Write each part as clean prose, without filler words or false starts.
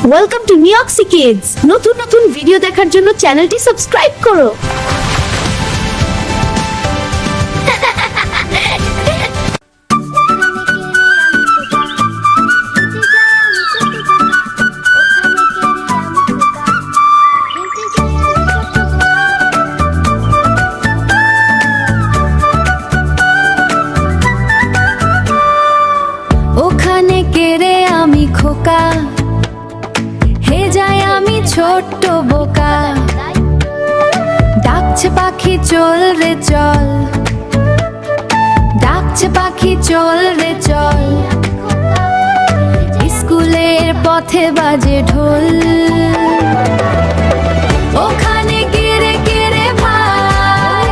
Welcome to নিউক্সি kids. নতুন নতুন video দেখার জন্য চ্যানেলটি সাবস্ক্রাইব করো। ওখানে কেড়ে আমি খোকা, হে যাই আমি ছোট্ট বোকা। ডাকছে পাখি চল রে চল, ডাকছে পাখি চল রে চল। স্কুলের পথে বাজে ঢোল। ওখানে কেড়ে কেড়ে ভাই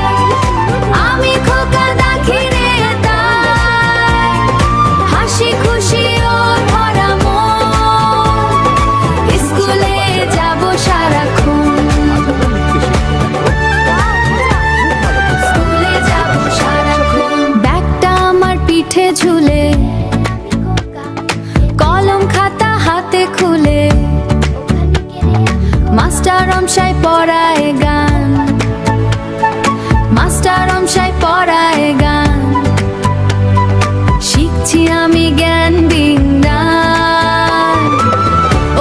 আমি খোকা দেখি রে তাই। হাসি খুশি ও ভরা মন, স্কুলে যাব সারাক্ষণ, স্কুলে যাব সারাক্ষণ। ব্যাগটা আমার পিঠে ঝুলে, কলম খাতা হাতে খুলে, মাস্টার মশাই পড়ায় গান, মাস্টার মশাই পড়ায় গান। শিখছি আমি জ্ঞান বিজ্ঞান।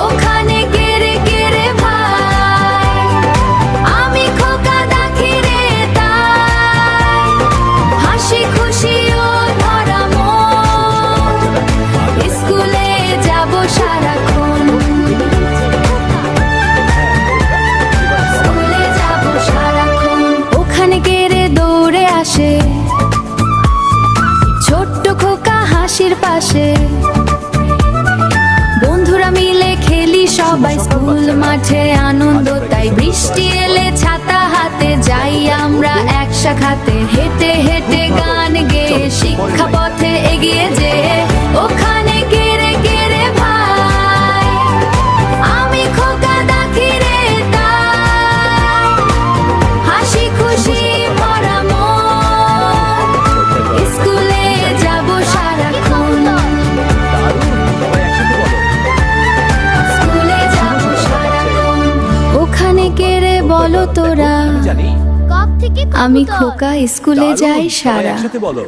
ওখানে কেড়ে কেড়ে ভাই আমি খোকা দেখি রে তাই। হাসি খুশি ও ভরা মন, স্কুলে যাব সারাক্ষণ, স্কুলে যাব সারাক্ষণ। ওখানে কেড়ে দৌড়ে আসে ছোট্ট খোকা হাসির পাশে। বন্ধুরা মিলে খেলি সবাই স্কুল মাঠে আনন্দ তাই। বৃষ্টি এলে ছাতা হাতে যাই আমরা এক শাখাতে। হেঁটে হেঁটে গান গেয়ে শিক্ষা পথে এগিয়ে যে। ওখানে কেড়ে কেড়ে ভাই আমি খোকা দেখি রে তাই। হাসি খুশি ভরা মন, স্কুলে যাব সারাক্ষণ, স্কুলে যাব সারাক্ষণ। ওখানে কেড়ে বলো তোরা আমি খোকা স্কুলে যাই সারা। বলো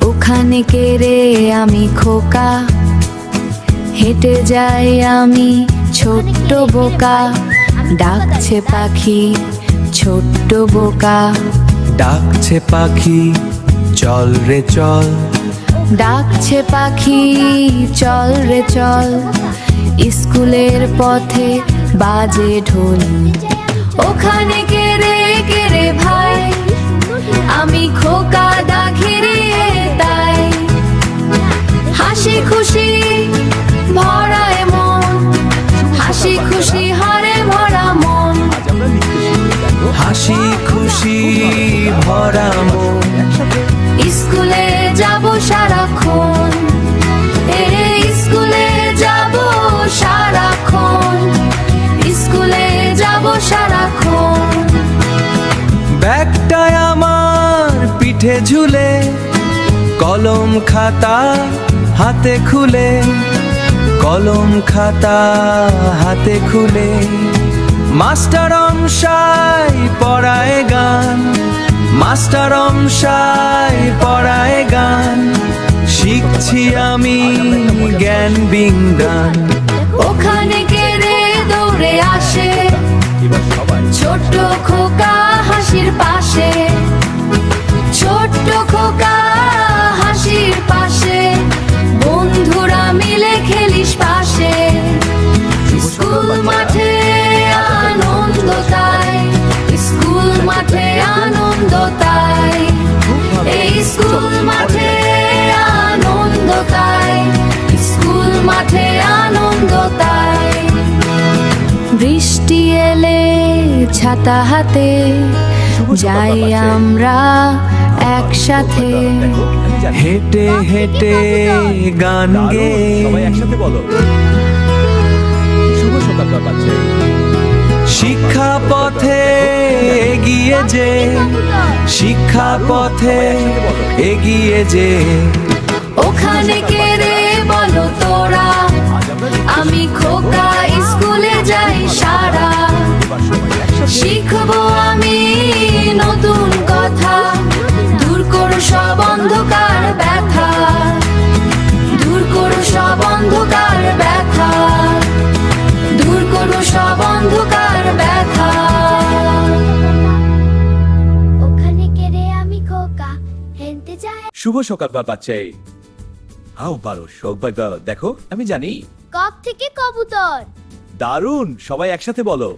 ওখানে কেড়ে আমি খোকা, হেঁটে যাই আমি ছোট্ট বোকা। ডাকছে পাখি ছোট্ট বোকা, ডাকছে পাখি চল রে চল, ডাকছে পাখি চল রে চল। স্কুলের পথে বাজে ঢোল। ওখানে কেড়ে কেড়ে ভাই আমি খোকা দেখি রে তাই। হাসি খুশি ভরায় মন, হাসি খুশি হরে ভরা মন, হাসি খুশি ভরা মন। স্কুলে যাব সারাক্ষণ, স্কুলে যাব সারাক্ষণ, স্কুলে যাব সারাক্ষণ। ব্যাগটায় আমার পিঠে ঝুলে, কলম খাতা হাতে খুলে, কলম খাতা হাতে খুলে। মাস্টার মশাই পড়ায় গান, মাস্টার মশাই পড়ায় গান। শিখছি আমি জ্ঞান বিজ্ঞান। ওখানে কেড়ে দৌড়ে আসে ছোট্ট খোকা হাসির পাশে, ছোট্ট খোকা হাসির পাশে। বন্ধুরা মিলে খেলিস পাশে। স্কুল মাঠে আনন্দ তাই, স্কুল মাঠে আনন্দ তাই। এই স্কুল মাঠে আনন্দ তাই, স্কুল মাঠে আনন্দ তাই। বৃষ্টি এলে ছাতা হাতে যাই আমরা একসাথে। হেঁটে হেঁটে গান গেয়ে সবাই একসাথে বলো। সকালকার বাচ্চা শিক্ষা পথে এগিয়ে যে, শিক্ষা পথে এগিয়ে যে, ওখানে কে রে বলো তোরা, আমি খোকা স্কুলে যাই সারা। শিখবো আমি নতুন কথা, দূর করো সব অন্ধকার ব্যথা, দূর করো সব অন্ধকার ব্যথা, দূর করো সব অন্ধকার ব্যথা। ওখানে কে রে আমি খোকা হেনতে যাই। শুভ সকালকার বাচ্চা আও পারো সৌভাগ্য দেখো আমি জানি কক থেকে কবুতর। দারুণ সবাই একসাথে বলো